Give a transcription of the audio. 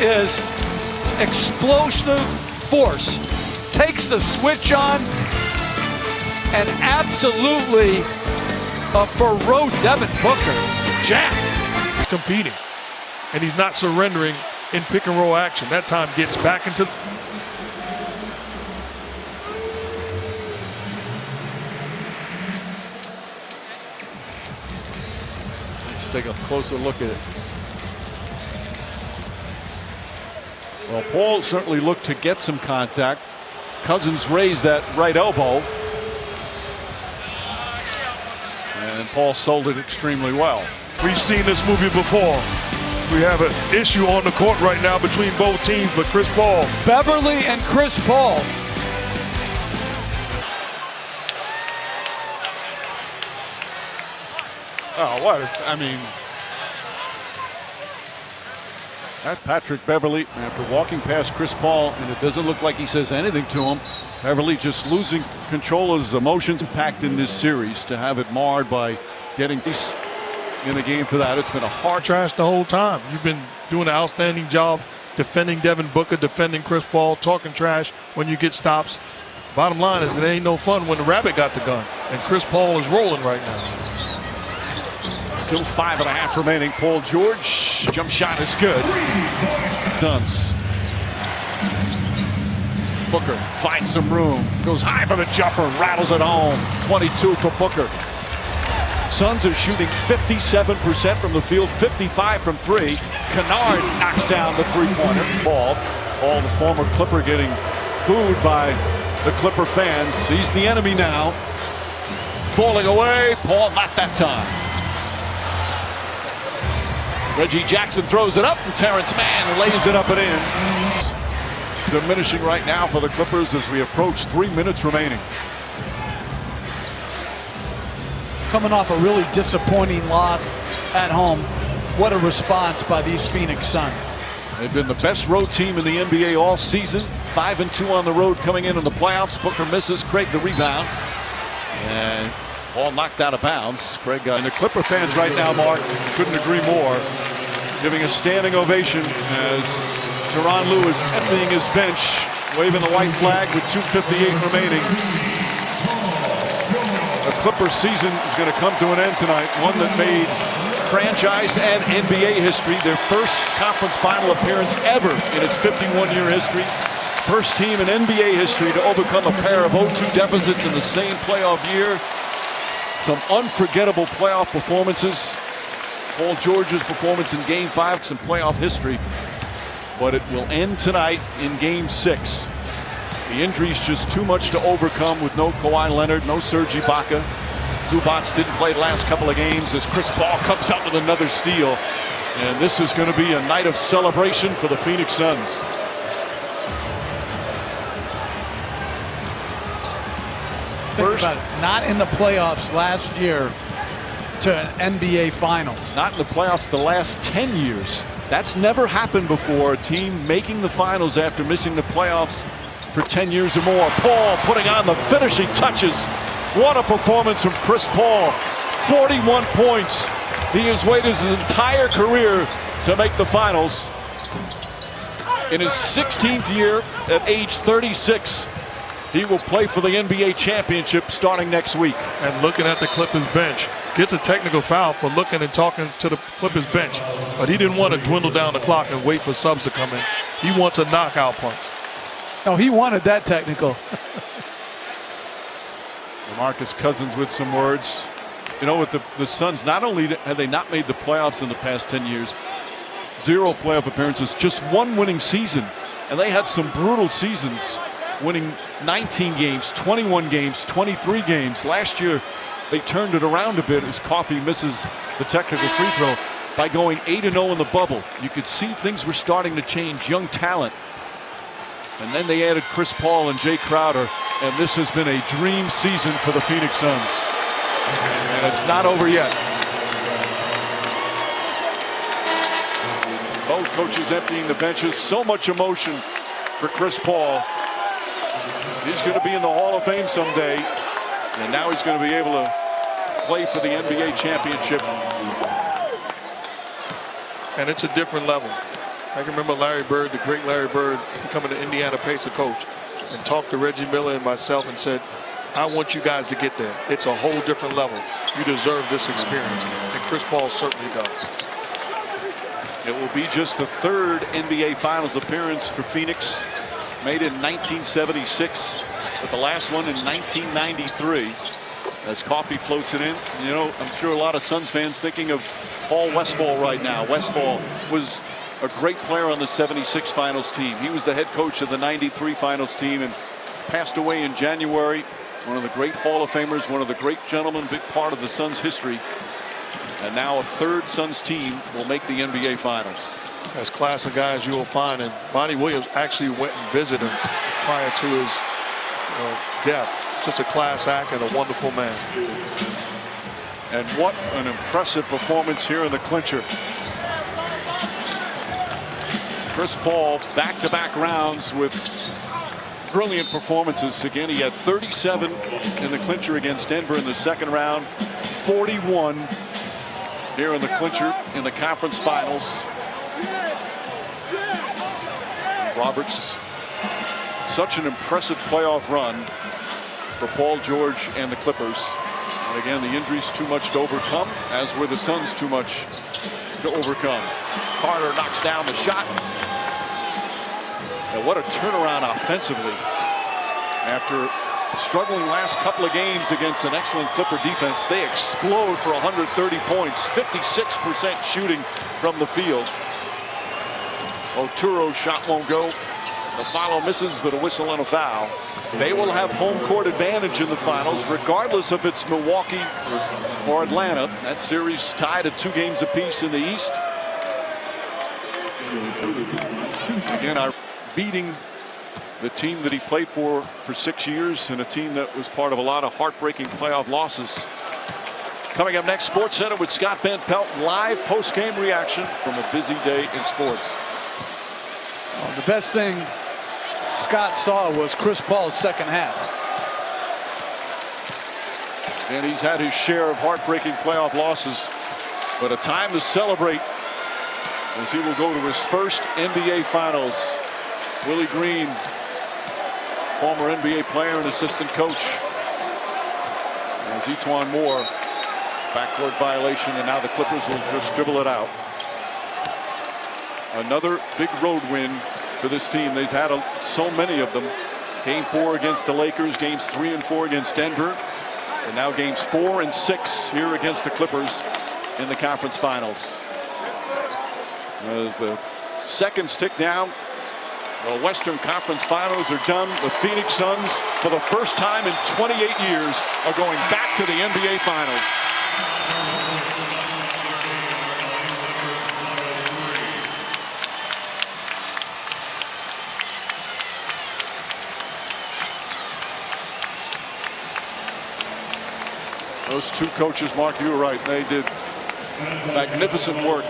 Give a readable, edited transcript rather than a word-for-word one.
is explosive force. Takes the switch on and absolutely a ferocious Devin Booker. Jacked. Competing, and he's not surrendering in pick and roll action. That time gets back into. Let's take a closer look at it. Well, Paul certainly looked to get some contact. Cousins raised that right elbow. And Paul sold it extremely well. We've seen this movie before. We have an issue on the court right now between both teams, but Chris Paul. Beverly and Chris Paul. Oh, what? I mean, that Patrick Beverly, after walking past Chris Paul, and it doesn't look like he says anything to him. Beverly just losing control of his emotions. Impact in this series to have it marred by getting in the game for that. It's been a hard Trash the whole time. You've been doing an outstanding job defending Devin Booker, defending Chris Paul, talking trash when you get stops. Bottom line is it ain't no fun when the rabbit got the gun, and Chris Paul is rolling right now. Still 5.5 remaining. Paul George, jump shot is good. Dunce. Booker finds some room, goes high for the jumper, rattles it home. 22 for Booker. Suns are shooting 57% from the field, 55 from three. Kennard knocks down the three-pointer. Ball, the former Clipper, getting booed by the Clipper fans. He's the enemy now. Falling away, Paul not that time. Reggie Jackson throws it up, and Terrence Mann lays it up and in. Diminishing right now for the Clippers as we approach 3 minutes remaining. Coming off a really disappointing loss at home. What a response by these Phoenix Suns. They've been the best road team in the NBA all season. 5-2 on the road coming in the playoffs. Booker misses. Craig the rebound. And ball knocked out of bounds. Craig and the Clipper fans right now, Mark, couldn't agree more. Giving a standing ovation as Tyronn Lue is emptying his bench, waving the white flag with 2:58 remaining. The Clippers season is going to come to an end tonight. One that made franchise and NBA history. Their first conference final appearance ever in its 51-year history. First team in NBA history to overcome a pair of 0-2 deficits in the same playoff year. Some unforgettable playoff performances. Paul George's performance in Game 5, some playoff history. But it will end tonight in Game 6. The injury's just too much to overcome with no Kawhi Leonard, no Serge Ibaka. Zubats didn't play the last couple of games as Chris Paul comes out with another steal. And this is going to be a night of celebration for the Phoenix Suns. Think about it. Not in the playoffs last year to an NBA Finals. Not in the playoffs the last 10 years. That's never happened before. A team making the finals after missing the playoffs for 10 years or more. Paul putting on the finishing touches. What a performance from Chris Paul. 41 points. He has waited his entire career to make the finals. In his 16th year at age 36, he will play for the NBA championship starting next week. And looking at the Clippers bench, gets a technical foul for looking and talking to the Clippers bench. But he didn't want to dwindle down the clock and wait for subs to come in. He wants a knockout punch. No, he wanted that technical. DeMarcus Cousins with some words. You know, with the Suns, not only have they not made the playoffs in the past 10 years, 0 playoff appearances, just 1 winning season. And they had some brutal seasons, winning 19 games, 21 games, 23 games. Last year, they turned it around a bit as Coffey misses the technical free throw by going 8-0 in the bubble. You could see things were starting to change, young talent. And then they added Chris Paul and Jay Crowder, and this has been a dream season for the Phoenix Suns. And it's not over yet. Both coaches emptying the benches. So much emotion for Chris Paul. He's going to be in the Hall of Fame someday, and now he's going to be able to play for the NBA championship. And it's a different level. I can remember Larry Bird, the great Larry Bird, becoming an Indiana Pacer coach and talked to Reggie Miller and myself and said, I want you guys to get there. It's a whole different level. You deserve this experience. And Chris Paul certainly does. It will be just the third NBA Finals appearance for Phoenix, made in 1976, but the last one in 1993. As coffee floats it in, you know, I'm sure a lot of Suns fans thinking of Paul Westphal right now. Westphal was a great player on the 76 Finals team. He was the head coach of the 93 Finals team and passed away in January. One of the great Hall of Famers, one of the great gentlemen, big part of the Suns history. And now a third Suns team will make the NBA Finals. As class of guys you will find, and Monty Williams actually went and visited him prior to his death. Just a class act and a wonderful man. And what an impressive performance here in the clincher. Chris Paul back-to-back rounds with brilliant performances. Again, he had 37 in the clincher against Denver in the second round, 41 here in the clincher in the conference finals. Roberts, such an impressive playoff run for Paul George and the Clippers. And again, the injuries too much to overcome, as were the Suns too much to overcome. Carter knocks down the shot. And what a turnaround offensively. After struggling last couple of games against an excellent Clipper defense, they explode for 130 points, 56% shooting from the field. Oturo's shot won't go. The follow misses, but a whistle and a foul. They will have home court advantage in the finals, regardless if it's Milwaukee or Atlanta. That series tied at 2 games apiece in the East. Again, beating the team that he played for 6 years, and a team that was part of a lot of heartbreaking playoff losses. Coming up next, Sports Center with Scott Van Pelt, live post-game reaction from a busy day in sports. Well, the best thing Scott saw was Chris Paul's second half. And he's had his share of heartbreaking playoff losses, but a time to celebrate as he will go to his first NBA Finals. Willie Green, former NBA player and assistant coach. As Etuan Moore, backcourt violation, and now the Clippers will just dribble it out. Another big road win for this team. They've had so many of them. Game 4 against the Lakers, games 3 and 4 against Denver, and now games 4 and 6 here against the Clippers in the conference finals. As the seconds tick down, the Western Conference Finals are done. The Phoenix Suns, for the first time in 28 years, are going back to the NBA Finals. Those two coaches, Mark, you were right. They did magnificent work.